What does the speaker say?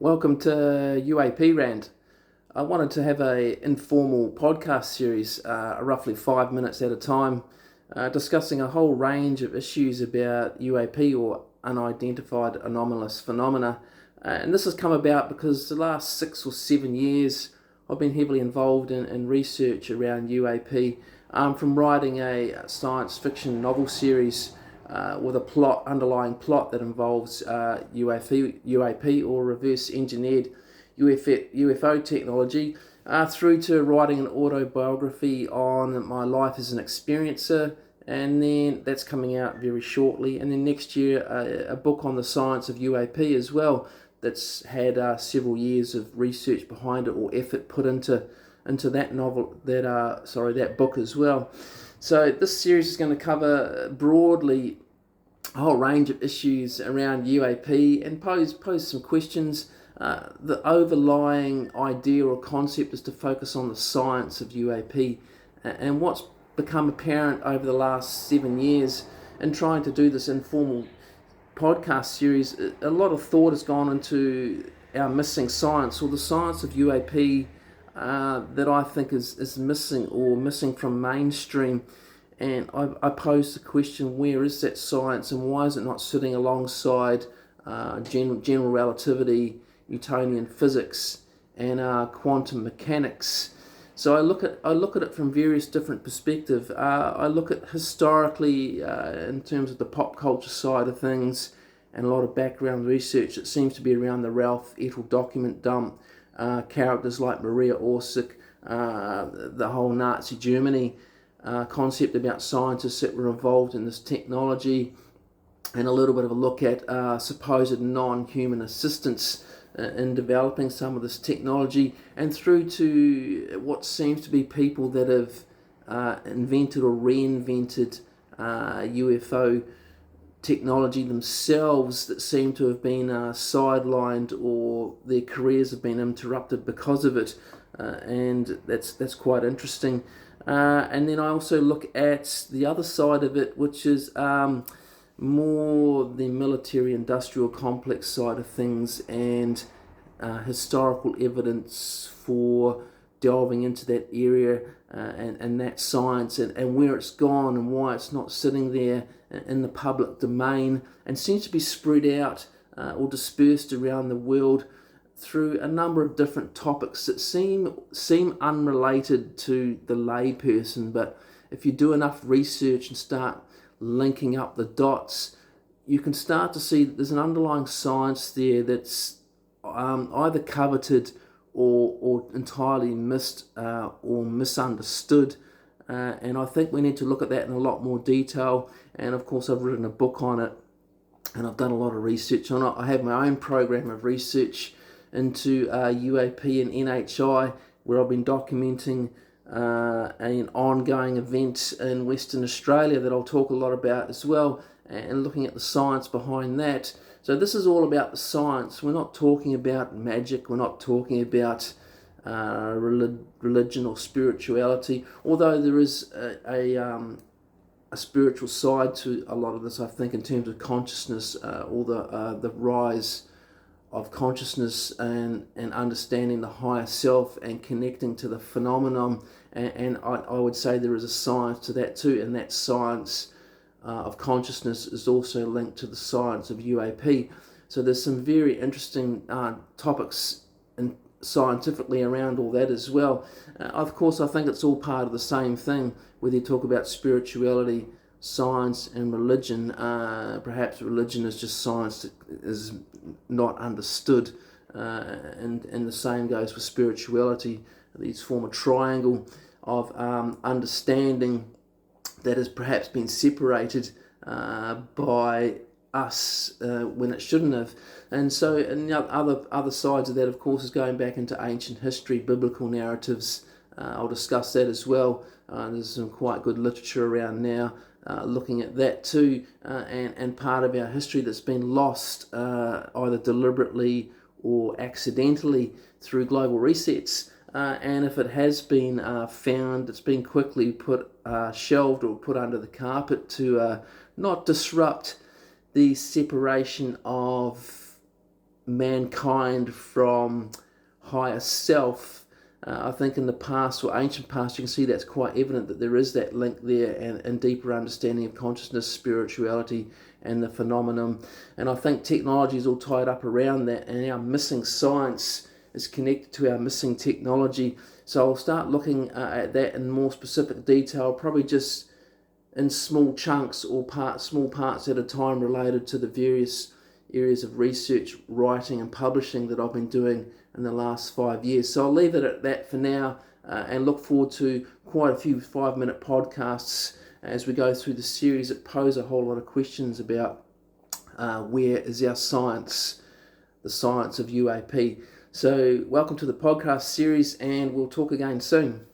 Welcome to UAP Rant. I wanted to have a informal podcast series, roughly 5 minutes at a time, discussing a whole range of issues about UAP or unidentified anomalous phenomena. And this has come about because the last 6 or 7 years I've been heavily involved in research around UAP, from writing a science fiction novel series with a underlying plot that involves UAP or reverse engineered UFO technology, through to writing an autobiography on my life as an experiencer, and then that's coming out very shortly. And then next year, a book on the science of UAP as well. That's had several years of research behind it or effort put into that book as well. So this series is going to cover broadly a whole range of issues around UAP and pose some questions. The overlying idea or concept is to focus on the science of UAP and what's become apparent over the last 7 years. In trying to do this informal podcast series, a lot of thought has gone into our missing science, or the science of UAP that I think is missing from mainstream. And I pose the question, where is that science and why is it not sitting alongside general relativity, Newtonian physics, and quantum mechanics? So I look at it from various different perspectives. I look at historically in terms of the pop culture side of things, and a lot of background research that seems to be around the Ralph Ethel document dump, characters like Maria Orsic, the whole Nazi Germany concept about scientists that were involved in this technology, and a little bit of a look at supposed non-human assistance in developing some of this technology, and through to what seems to be people that have invented or reinvented UFO technology themselves, that seem to have been sidelined or their careers have been interrupted because of it, and that's quite interesting. And then I also look at the other side of it, which is more the military-industrial complex side of things, and historical evidence for delving into that area and that science, and where it's gone and why it's not sitting there in the public domain and seems to be spread out or dispersed around the world through a number of different topics that seem unrelated to the layperson. But if you do enough research and start linking up the dots, you can start to see that there's an underlying science there that's either coveted or entirely missed or misunderstood. And I think we need to look at that in a lot more detail. And of course, I've written a book on it, and I've done a lot of research on it. I have my own program of research into UAP and NHI, where I've been documenting an ongoing event in Western Australia that I'll talk a lot about as well, and looking at the science behind that. So this is all about the science. We're not talking about magic. We're not talking about religion or spirituality, although there is a spiritual side to a lot of this, I think, in terms of consciousness, or the rise of consciousness and understanding the higher self and connecting to the phenomenon. And I would say there is a science to that too, and that science of consciousness is also linked to the science of UAP. So there's some very interesting topics scientifically around all that as well. Of course, I think it's all part of the same thing, whether you talk about spirituality, science, and religion. Perhaps religion is just science that is not understood, and the same goes for spirituality. These form a triangle of understanding that has perhaps been separated by us when it shouldn't have. And so, and the other sides of that, of course, is going back into ancient history, biblical narratives. I'll discuss that as well. There's some quite good literature around now looking at that too, and part of our history that's been lost either deliberately or accidentally through global resets. And if it has been found, it's been quickly shelved or put under the carpet to not disrupt the separation of mankind from higher self, I think in the past or ancient past, you can see that's quite evident that there is that link there and deeper understanding of consciousness, spirituality, and the phenomenon. And I think technology is all tied up around that, and our missing science is connected to our missing technology. So I'll start looking at that in more specific detail, probably just in small chunks or small parts at a time related to the various areas of research, writing and publishing that I've been doing in the last 5 years. So I'll leave it at that for now and look forward to quite a few 5-minute podcasts as we go through the series that pose a whole lot of questions about where is our science, the science of UAP. So welcome to the podcast series, and we'll talk again soon.